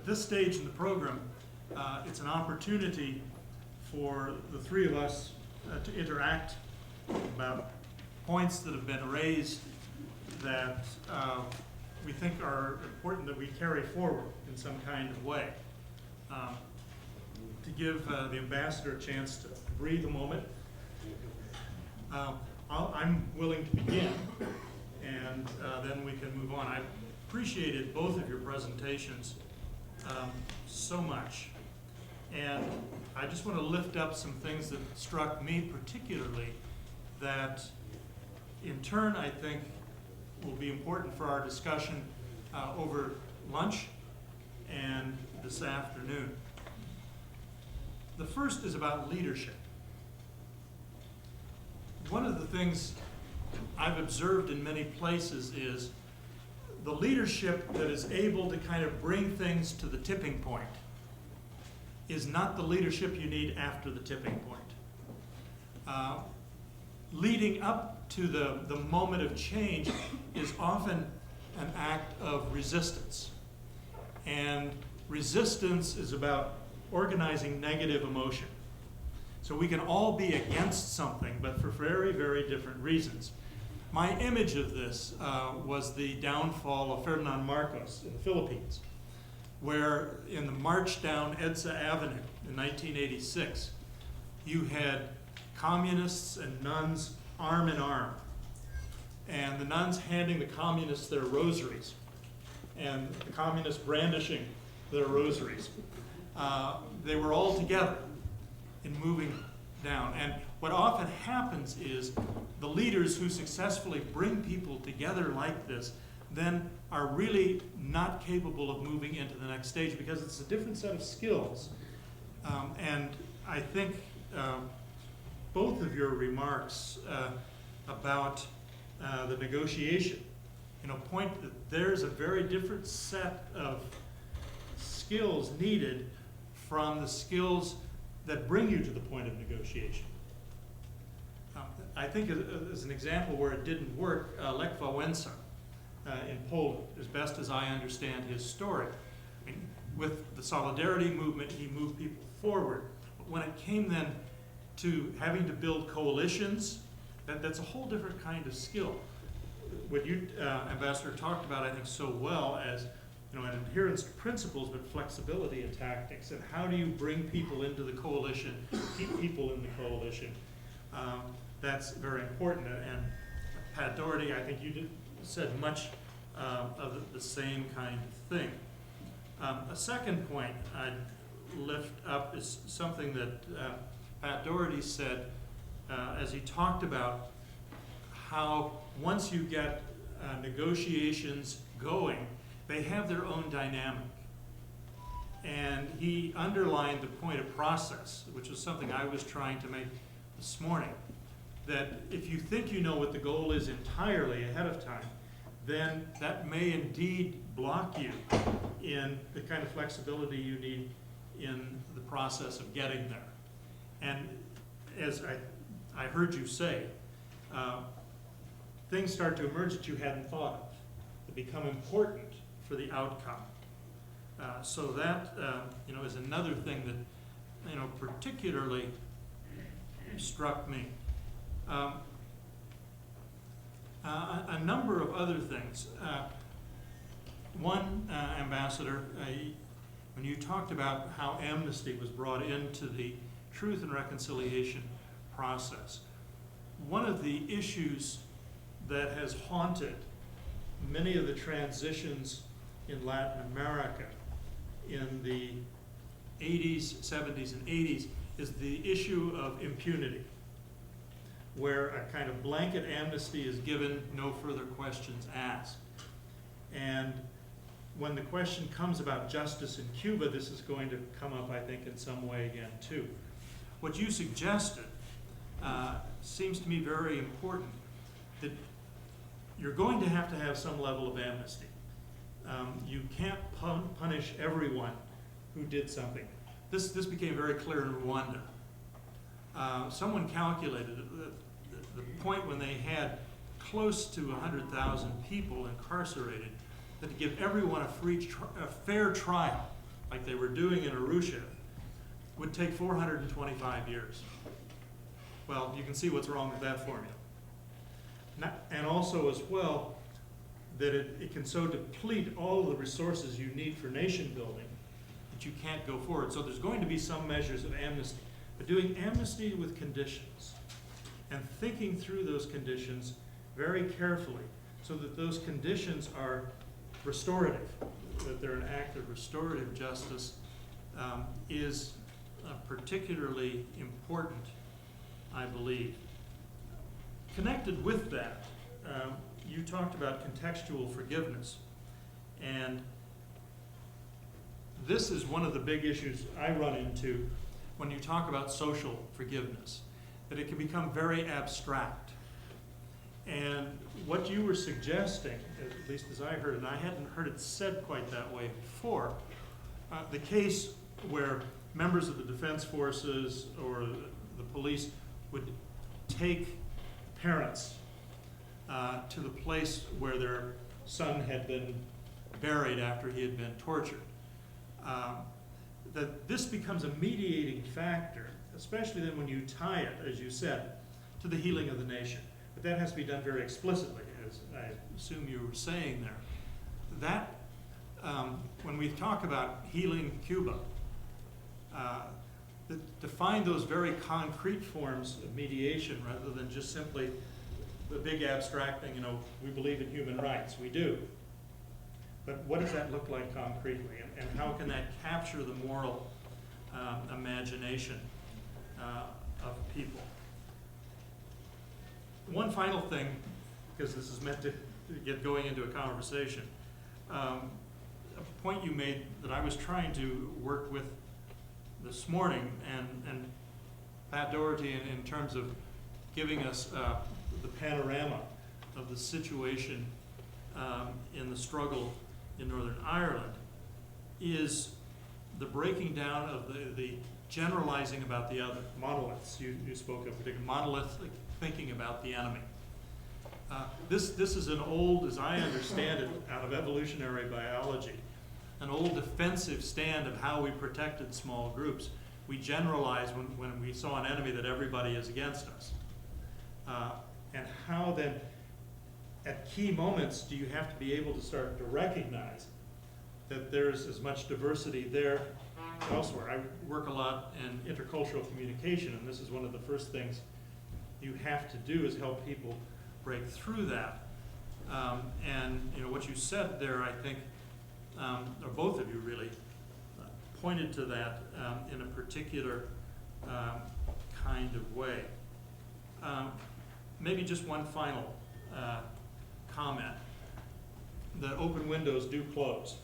at this stage in the program, it's an opportunity for the three of us to interact about points that have been raised that we think are important that we carry forward in some kind of way. To give the ambassador a chance to breathe a moment, I'm willing to begin, and then we can move on. I appreciated both of your presentations so much, and I just want to lift up some things that struck me particularly that in turn I think will be important for our discussion over lunch and this afternoon. The first is about leadership. One of the things I've observed in many places is the leadership that is able to kind of bring things to the tipping point is not the leadership you need after the tipping point. Leading up to the moment of change is often an act of resistance. And resistance is about organizing negative emotion. So we can all be against something, but for very, very different reasons. My image of this was the downfall of Ferdinand Marcos in the Philippines, where in the march down Edsa Avenue in 1986, you had communists and nuns arm in arm, and the nuns handing the communists their rosaries, and the communists brandishing their rosaries. They were all together in moving down. And what often happens is the leaders who successfully bring people together like this then are really not capable of moving into the next stage because it's a different set of skills. And I think both of your remarks about the negotiation, point that there's a very different set of skills needed from the skills that bring you to the point of negotiation. I think as an example where it didn't work, Lech Wałęsa in Poland, as best as I understand his story. I mean, with the Solidarity movement, he moved people forward. But when it came then to having to build coalitions, that's a whole different kind of skill. What you, Ambassador, talked about, I think, so well as an adherence to principles, but flexibility in tactics. And how do you bring people into the coalition, keep people in the coalition? That's very important. And Pat Doherty, I think you said much of the same kind of thing. A second point I'd lift up is something that Pat Doherty said as he talked about how once you get negotiations going, they have their own dynamic. And he underlined the point of process, which was something I was trying to make this morning, that if you think you know what the goal is entirely ahead of time, then that may indeed block you in the kind of flexibility you need in the process of getting there. And as I heard you say, things start to emerge that you hadn't thought of, that become important for the outcome. So that is another thing that particularly struck me. A number of other things. One, Ambassador, when you talked about how amnesty was brought into the Truth and Reconciliation process, one of the issues that has haunted many of the transitions in Latin America in the 80s, 70s, and 80s is the issue of impunity, where a kind of blanket amnesty is given, no further questions asked. And when the question comes about justice in Cuba, this is going to come up, I think, in some way again, too. What you suggested seems to me very important, that you're going to have some level of amnesty. You can't punish everyone who did something. This became very clear in Rwanda. Someone calculated the point when they had close to 100,000 people incarcerated, that to give everyone a fair trial like they were doing in Arusha, would take 425 years. Well, you can see what's wrong with that formula. And also as well, that it can so deplete all of the resources you need for nation building that you can't go forward. So there's going to be some measures of amnesty, but doing amnesty with conditions and thinking through those conditions very carefully so that those conditions are restorative, that they're an act of restorative justice, is particularly important, I believe. Connected with that, you talked about contextual forgiveness, and this is one of the big issues I run into when you talk about social forgiveness, that it can become very abstract. And what you were suggesting, at least as I heard, and I hadn't heard it said quite that way before, the case where members of the defense forces or the police would take parents to the place where their son had been buried after he had been tortured. That this becomes a mediating factor, especially then when you tie it, as you said, to the healing of the nation. But that has to be done very explicitly, as I assume you were saying there. That, when we talk about healing Cuba, to find those very concrete forms of mediation rather than just simply the big abstract thing, we believe in human rights, we do. But what does that look like concretely, and how can that capture the moral imagination of people? One final thing, because this is meant to get going into a conversation, a point you made that I was trying to work with this morning, and Pat Doherty in terms of giving us the panorama of the situation in the struggle in Northern Ireland, is the breaking down of the generalizing about the other, monoliths. You spoke of particular monolithic thinking about the enemy. This is an old, as I understand it, out of evolutionary biology, an old defensive stand of how we protected small groups. We generalize when we saw an enemy that everybody is against us. And how then, at key moments, do you have to be able to start to recognize that there's as much diversity there elsewhere? I work a lot in intercultural communication, and this is one of the first things you have to do is help people break through that. And what you said there, I think, or both of you really, pointed to that in a particular kind of way. Maybe just one final comment. The open windows do close.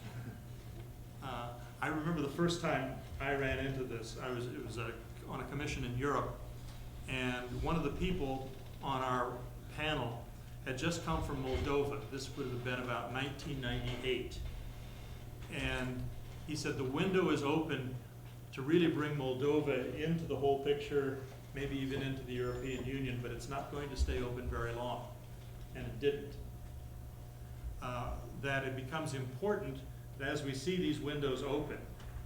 I remember the first time I ran into this, it was on a commission in Europe, and one of the people on our panel had just come from Moldova. This would have been about 1998. And he said the window is open to really bring Moldova into the whole picture, maybe even into the European Union, but it's not going to stay open very long. And it didn't. That it becomes important that as we see these windows open,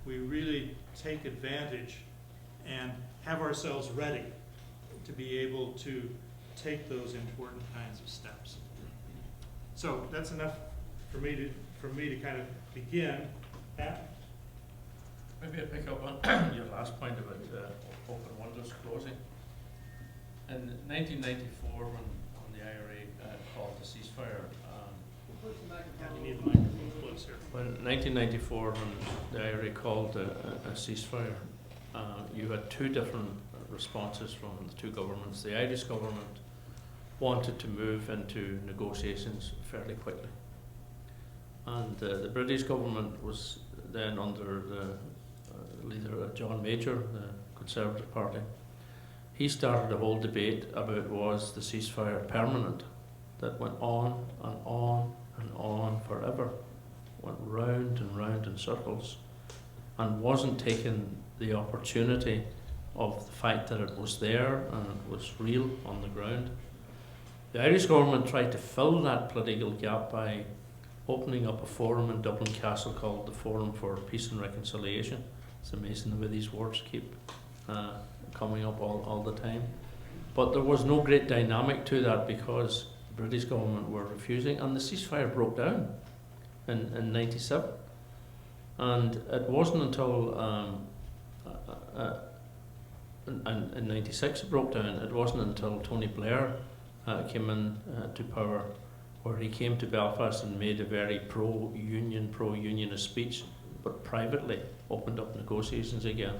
we really take advantage and have ourselves ready to be able to take those important kinds of steps. So that's enough for me to kind of begin. Pat? Maybe I pick up on your last point about open windows closing. In 1994, when the IRA called the ceasefire, You need the microphone closer. when 1994, when the IRA called a ceasefire, you had two different responses from the two governments. The Irish government wanted to move into negotiations fairly quickly, and the British government was then under the leader John Major, the Conservative Party. He started a whole debate about was the ceasefire permanent, that went on and on and on forever, went round and round in circles, and wasn't taking the opportunity of the fact that it was there and it was real on the ground. The Irish government tried to fill that political gap by opening up a forum in Dublin Castle called the Forum for Peace and Reconciliation. It's amazing the way these words keep coming up all the time. But there was no great dynamic to that because the British government were refusing, and the ceasefire broke down in 97. And it wasn't until in 96 it broke down. It wasn't until Tony Blair came in to power, where he came to Belfast and made a very pro-unionist speech, but privately opened up negotiations again.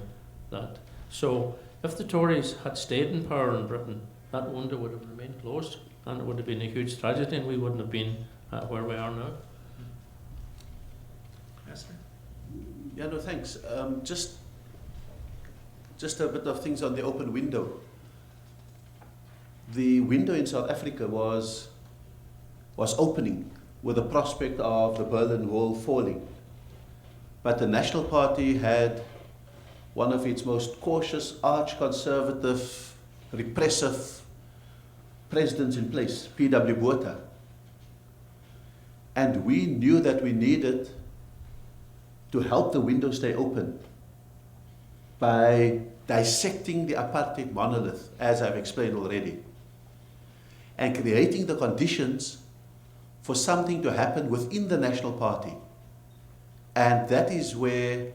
So if the Tories had stayed in power in Britain, that window would have remained closed, and it would have been a huge tragedy, and we wouldn't have been where we are now. Yes, sir. Yeah, no, thanks. Just a bit of things on the open window. The window in South Africa was opening with the prospect of the Berlin Wall falling. But the National Party had one of its most cautious, arch-conservative, repressive presidents in place, P.W. Botha. And we knew that we needed to help the window stay open by dissecting the apartheid monolith, as I've explained already, and creating the conditions for something to happen within the National Party. And that is where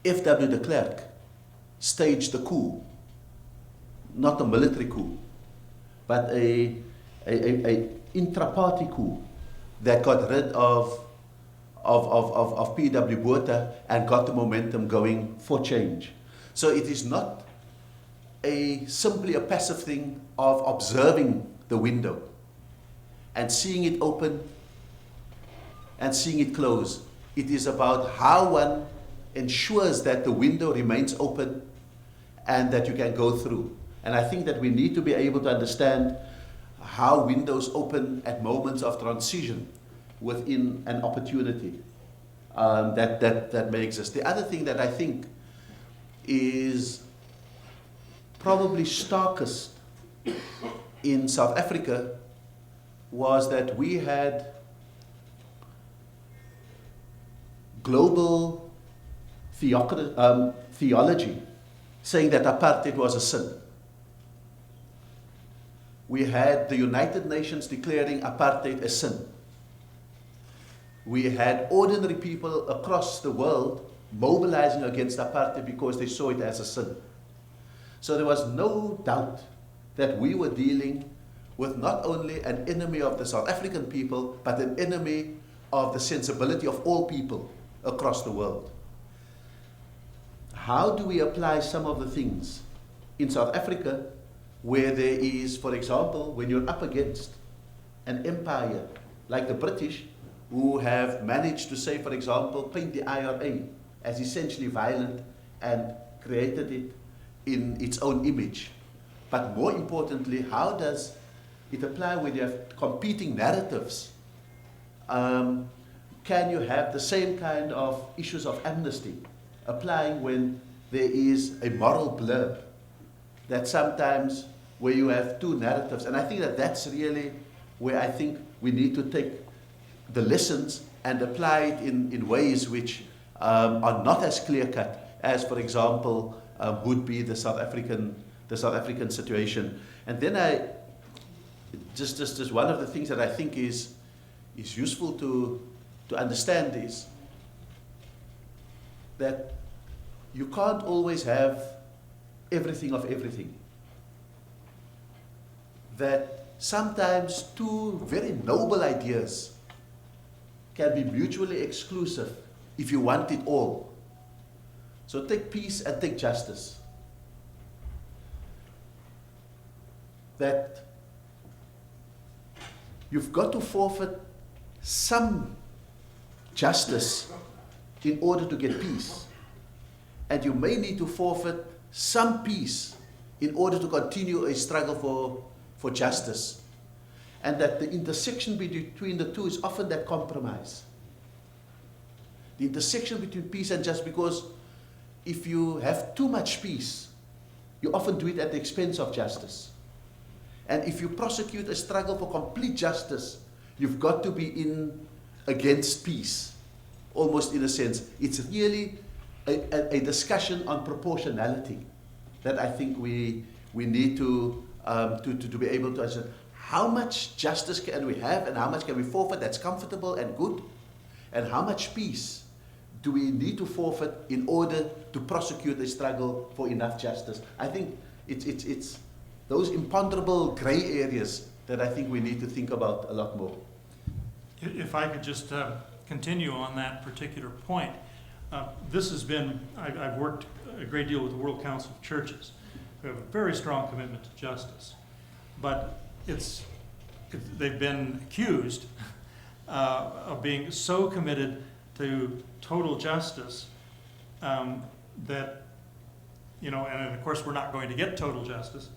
F.W. de Klerk staged the coup, not a military coup, but a intra-party coup that got rid of P.W. Botha and got the momentum going for change. So it is not simply a passive thing of observing the window and seeing it open and seeing it close. It is about how one ensures that the window remains open and that you can go through. And I think that we need to be able to understand how windows open at moments of transition within an opportunity that may exist. The other thing that I think is probably starkest in South Africa was that we had global theology saying that apartheid was a sin. We had the United Nations declaring apartheid a sin. We had ordinary people across the world mobilizing against apartheid because they saw it as a sin. So there was no doubt that we were dealing with not only an enemy of the South African people, but an enemy of the sensibility of all people across the world. How do we apply some of the things in South Africa where there is, for example, when you're up against an empire like the British, who have managed to say, for example, paint the IRA as essentially violent and created it in its own image. But more importantly, how does it apply when you have competing narratives? Can you have the same kind of issues of amnesty applying when there is a moral blurb that sometimes where you have two narratives? And I think that that's really where I think we need to take the lessons and apply it in ways which are not as clear-cut as, for example, would be the South African situation. And then just one of the things that I think is useful to understand is that you can't always have everything of everything. That sometimes two very noble ideas can be mutually exclusive if you want it all. So take peace and take justice. That you've got to forfeit some justice in order to get peace. And you may need to forfeit some peace in order to continue a struggle for justice. And that the intersection between the two is often that compromise. The intersection between peace and justice, because if you have too much peace, you often do it at the expense of justice. And if you prosecute a struggle for complete justice, you've got to be in against peace, almost in a sense. It's really a discussion on proportionality that I think we need to be able to understand. How much justice can we have and how much can we forfeit that's comfortable and good? And how much peace do we need to forfeit in order to prosecute a struggle for enough justice? I think it's those imponderable gray areas that I think we need to think about a lot more. If I could just continue on that particular point. This has been, I've worked a great deal with the World Council of Churches. We have a very strong commitment to justice. But they've been accused of being so committed to total justice that, you know, and of course we're not going to get total justice,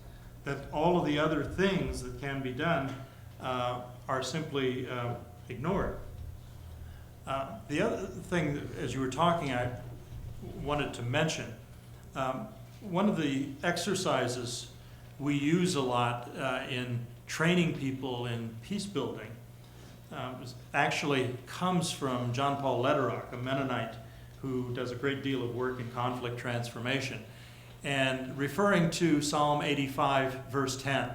that all of the other things that can be done are simply ignored. The other thing, as you were talking, I wanted to mention, one of the exercises we use a lot in training people in peace building actually comes from John Paul Lederach, a Mennonite who does a great deal of work in conflict transformation, and referring to Psalm 85, verse 10,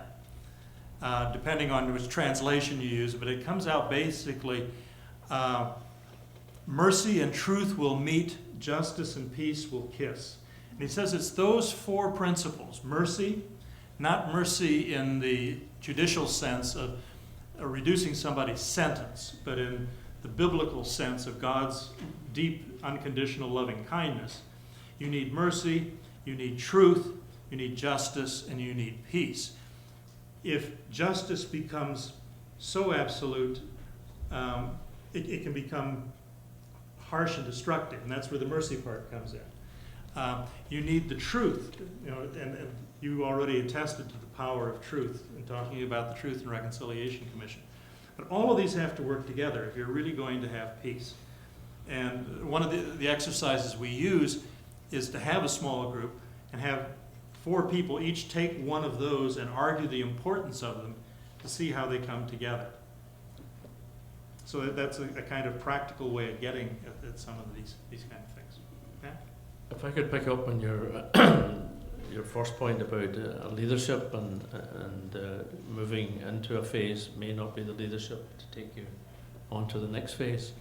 depending on which translation you use, but it comes out basically, mercy and truth will meet, justice and peace will kiss. And he says it's those four principles: mercy, not mercy in the judicial sense of reducing somebody's sentence, but in the biblical sense of God's deep, unconditional loving kindness. You need mercy, you need truth, you need justice, and you need peace. If justice becomes so absolute, it can become harsh and destructive, and that's where the mercy part comes in. You need the truth, you know, and you already attested to the power of truth in talking about the Truth and Reconciliation Commission. But all of these have to work together if you're really going to have peace. And one of the exercises we use is to have a small group and have 4 people each take one of those and argue the importance of them to see how they come together. So that's a kind of practical way of getting at some of these kind of things. Okay? If I could pick up on your your first point about leadership and moving into a phase may not be the leadership to take you on to the next phase.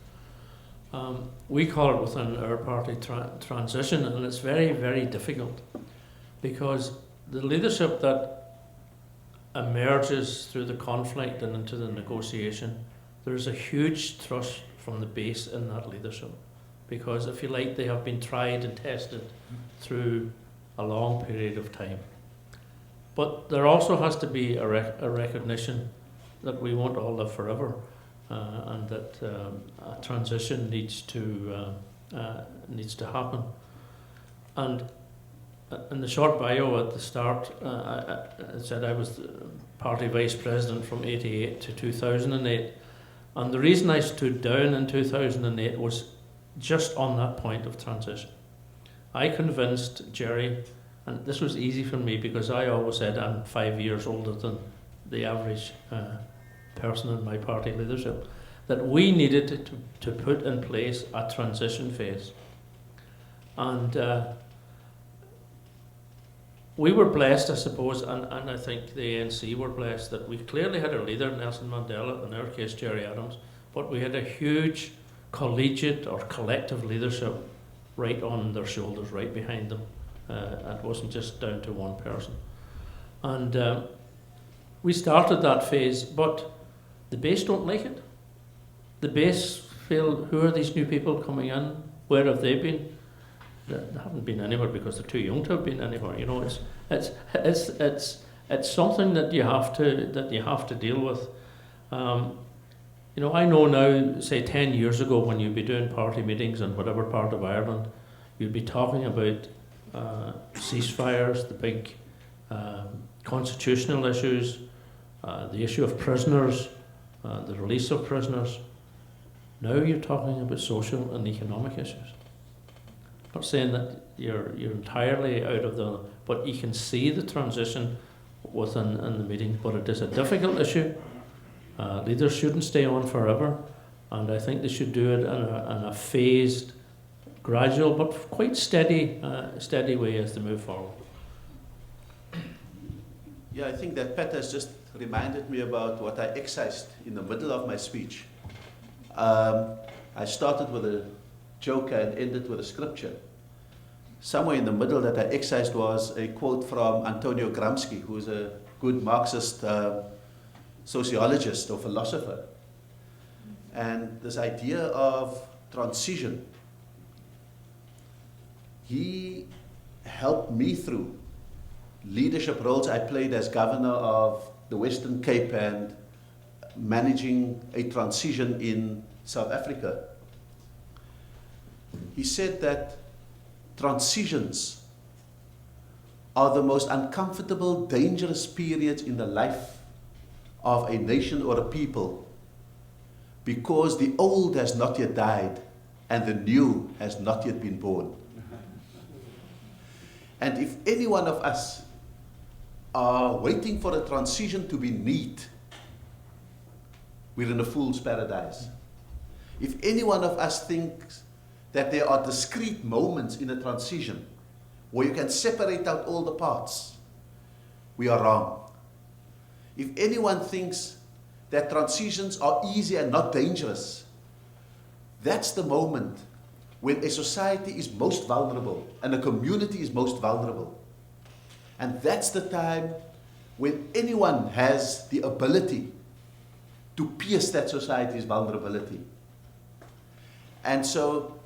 We call it within our party transition, and it's very, very difficult because the leadership that emerges through the conflict and into the negotiation, there's a huge thrust from the base in that leadership, because if you like, they have been tried and tested through a long period of time. But there also has to be a recognition that we won't all live forever, and that a transition needs to happen. And in the short bio at the start, I said I was the party vice president from 88 to 2008. And the reason I stood down in 2008 was just on that point of transition. I convinced Jerry, and this was easy for me because I always said I'm 5 years older than the average person in my party leadership, that we needed to put in place a transition phase. And we were blessed, I suppose, and I think the ANC were blessed, that we clearly had a leader, Nelson Mandela, in our case Jerry Adams, but we had a huge collegiate or collective leadership right on their shoulders, right behind them. It wasn't just down to one person. And we started that phase, but the base don't like it. The base feel, who are these new people coming in? Where have they been? They haven't been anywhere because they're too young to have been anywhere. You know, it's something that you have to deal with. You know, I know now, say 10 years ago, when you'd be doing party meetings in whatever part of Ireland, you'd be talking about ceasefires, the big constitutional issues, the issue of prisoners, the release of prisoners. Now you're talking about social and economic issues. I'm not saying that you're entirely out of the, but you can see the transition within in the meeting. But it is a difficult issue. Leaders shouldn't stay on forever. And I think they should do it in a phased, gradual, but quite steady way as they move forward. Yeah, I think that Pat has just reminded me about what I excised in the middle of my speech. I started with a joke and ended with a scripture. Somewhere in the middle that I excised was a quote from Antonio Gramsci, who is a good Marxist sociologist or philosopher. And this idea of transition, he helped me through leadership roles I played as governor of the Western Cape and managing a transition in South Africa. He said that transitions are the most uncomfortable, dangerous periods in the life of a nation or a people, because the old has not yet died and the new has not yet been born. And if any one of us are waiting for a transition to be neat, we're in a fool's paradise. If any one of us thinks that there are discrete moments in a transition where you can separate out all the parts, we are wrong. If anyone thinks that transitions are easy and not dangerous, that's the moment when a society is most vulnerable and a community is most vulnerable. And that's the time when anyone has the ability to pierce that society's vulnerability. And so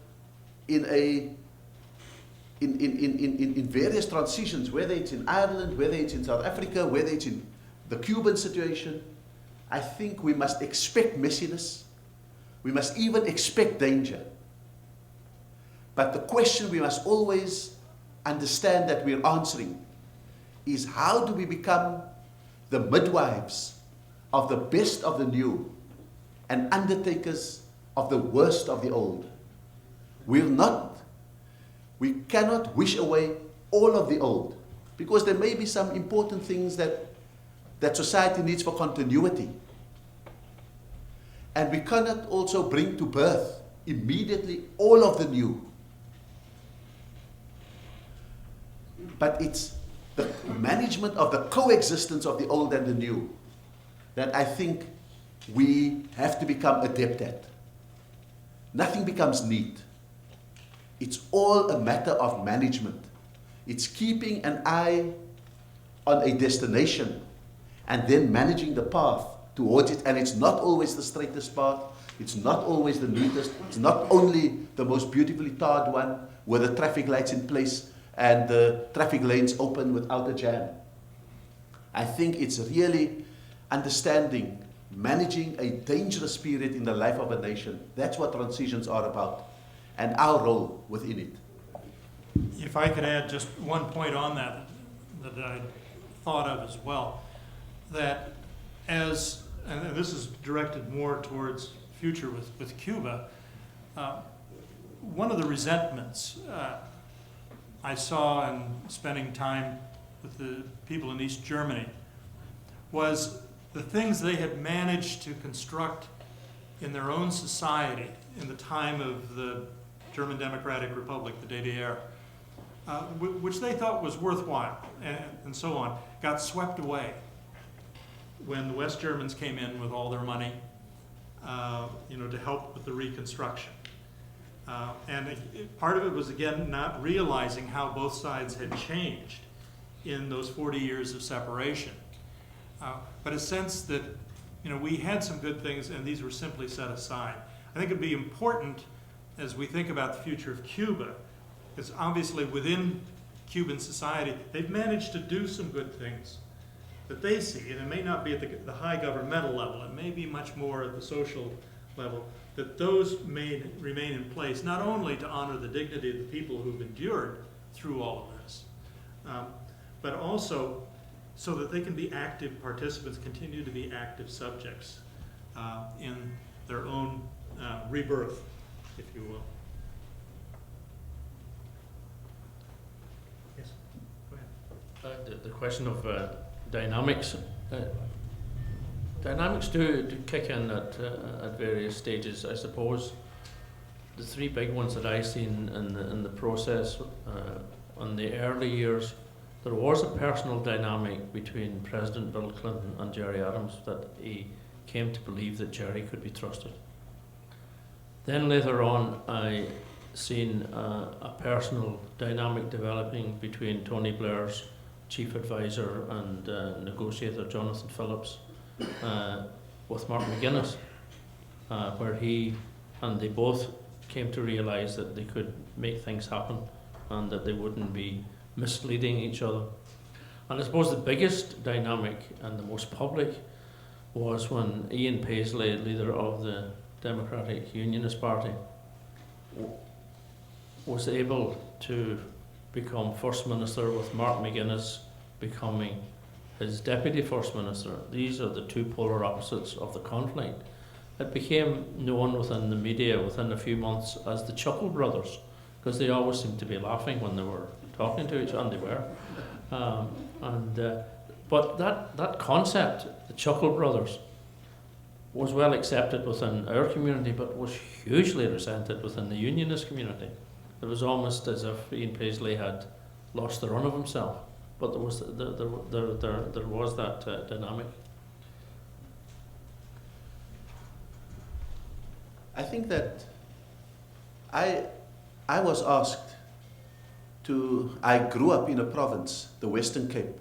in various transitions, whether it's in Ireland, whether it's in South Africa, whether it's in the Cuban situation, I think we must expect messiness. We must even expect danger. But the question we must always understand that we're answering is, how do we become the midwives of the best of the new and undertakers of the worst of the old? We cannot wish away all of the old, because there may be some important things that society needs for continuity. And we cannot also bring to birth immediately all of the new. But it's the management of the coexistence of the old and the new that I think we have to become adept at. Nothing becomes neat. It's all a matter of management. It's keeping an eye on a destination and then managing the path towards it. And it's not always the straightest path. It's not always the neatest. It's not only the most beautifully tarred one with the traffic lights in place and the traffic lanes open without a jam. I think it's really understanding, managing a dangerous period in the life of a nation. That's what transitions are about, and our role within it. If I could add just one point on that I thought of as well, that as, and this is directed more towards future with Cuba, one of the resentments I saw in spending time with the people in East Germany was the things they had managed to construct in their own society in the time of the German Democratic Republic, the DDR, which they thought was worthwhile and so on, got swept away when the West Germans came in with all their money, to help with the reconstruction. And part of it was, again, not realizing how both sides had changed in those 40 years of separation. But a sense that, we had some good things and these were simply set aside. I think it'd be important as we think about the future of Cuba, because obviously within Cuban society, they've managed to do some good things that they see, and it may not be at the high governmental level, it may be much more at the social level, that those may remain in place, not only to honor the dignity of the people who've endured through all of this, but also so that they can be active participants, continue to be active subjects in their own rebirth, if you will. Yes, go ahead. The question of dynamics. Dynamics do kick in at various stages. I suppose the three big ones that I seen in the process in the early years, there was a personal dynamic between President Bill Clinton and Jerry Adams that he came to believe that Jerry could be trusted. Then later on, I seen a personal dynamic developing between Tony Blair's chief advisor and negotiator Jonathan Phillips with Mark McGuinness, where he and they both came to realise that they could make things happen and that they wouldn't be misleading each other. And I suppose the biggest dynamic and the most public was when Ian Paisley, leader of the Democratic Unionist Party, was able to become First Minister with Mark McGuinness becoming his Deputy First Minister. These are the two polar opposites of the conflict. It became known within the media within a few months as the Chuckle Brothers, because they always seemed to be laughing when they were talking to each other, and they were. But that concept, the Chuckle Brothers, was well accepted within our community, but was hugely resented within the Unionist community. It was almost as if Ian Paisley had lost the run of himself. But there was that dynamic. I think that I was asked to, I grew up in a province, the Western Cape,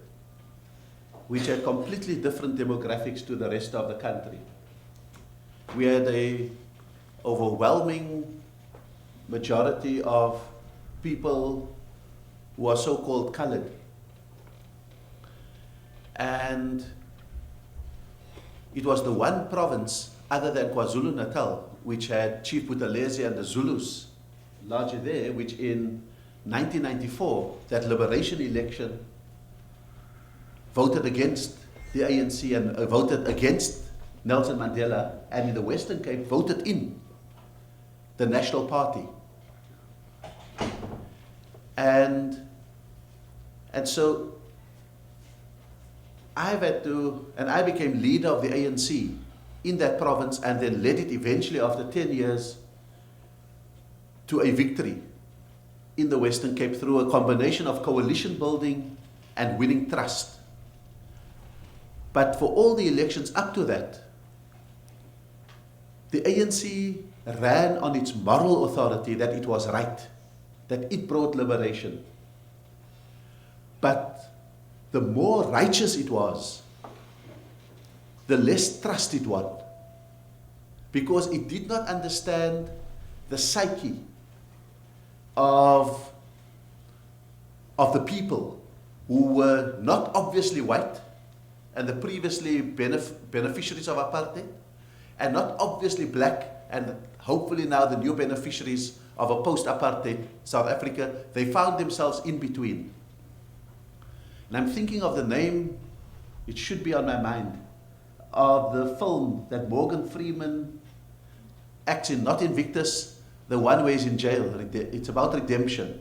which had completely different demographics to the rest of the country. We had a overwhelming majority of people who are so-called colored. And it was the one province other than KwaZulu-Natal which had Chief Buthelezi and the Zulus largely there, which in 1994, that liberation election, voted against the ANC and voted against Nelson Mandela, and in the Western Cape voted in the National Party. And so I've had to, and I became leader of the ANC in that province and then led it eventually after 10 years to a victory in the Western Cape through a combination of coalition building and winning trust. But for all the elections up to that, the ANC ran on its moral authority that it was right, that it brought liberation. But the more righteous it was, the less trust it won, because it did not understand the psyche of the people who were not obviously white and the previously beneficiaries of apartheid, and not obviously black and hopefully now the new beneficiaries of a post-apartheid South Africa. They found themselves in between. And I'm thinking of the name, it should be on my mind, of the film that Morgan Freeman acts in, not Invictus, the one where he's in jail. It's about redemption.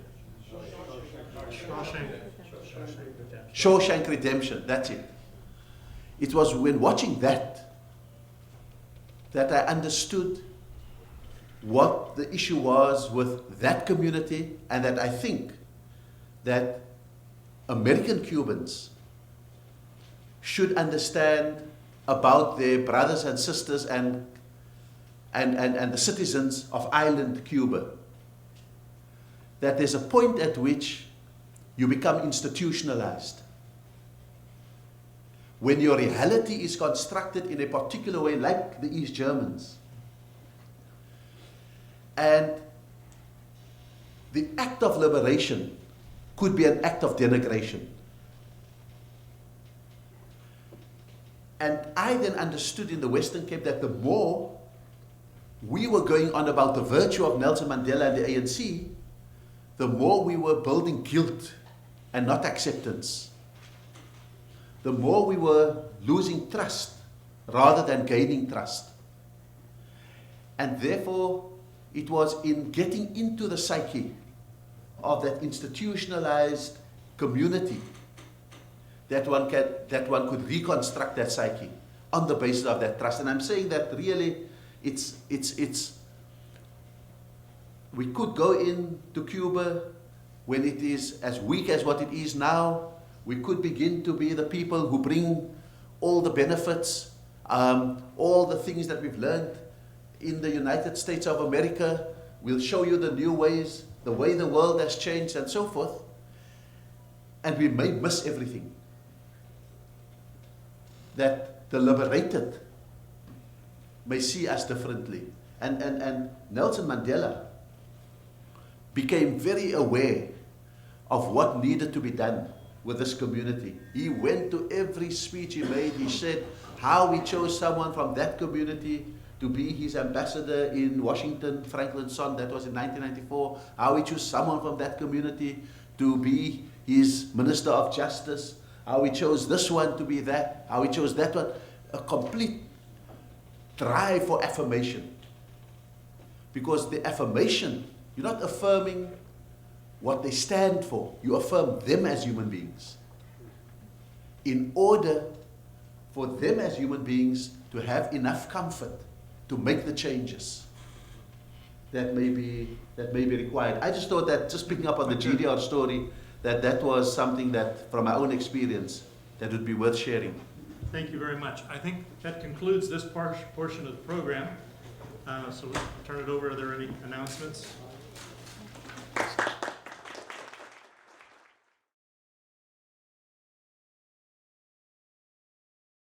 Shawshank Redemption, that's it. It was when watching that I understood what the issue was with that community, and that I think that American Cubans should understand about their brothers and sisters and the citizens of island Cuba. That there's a point at which you become institutionalized. When your reality is constructed in a particular way, like the East Germans. And the act of liberation could be an act of denigration. And I then understood in the Western Cape that the more we were going on about the virtue of Nelson Mandela and the ANC, the more we were building guilt and not acceptance. The more we were losing trust rather than gaining trust. And therefore, it was in getting into the psyche of that institutionalized community that one could reconstruct that psyche. on the basis of that trust. And I'm saying that really we could go into Cuba when it is as weak as what it is now. We could begin to be the people who bring all the benefits, all the things that we've learned in the United States of America. We'll show you the new ways, the way the world has changed and so forth. And we may miss everything that the liberated may see us differently. And Nelson Mandela became very aware of what needed to be done with this community. He went to every speech he made. He said how he chose someone from that community to be his ambassador in Washington, Franklin Son, that was in 1994. How he chose someone from that community to be his Minister of Justice. How he chose this one to be that. How he chose that one. A complete drive for affirmation. Because the affirmation, you're not affirming what they stand for. You affirm them as human beings. In order for them as human beings to have enough comfort to make the changes that may be required. I just thought that, just picking up on the GDR story, that was something that, from my own experience, that would be worth sharing. Thank you very much. I think that concludes this portion of the program. So we'll turn it over. Are there any announcements?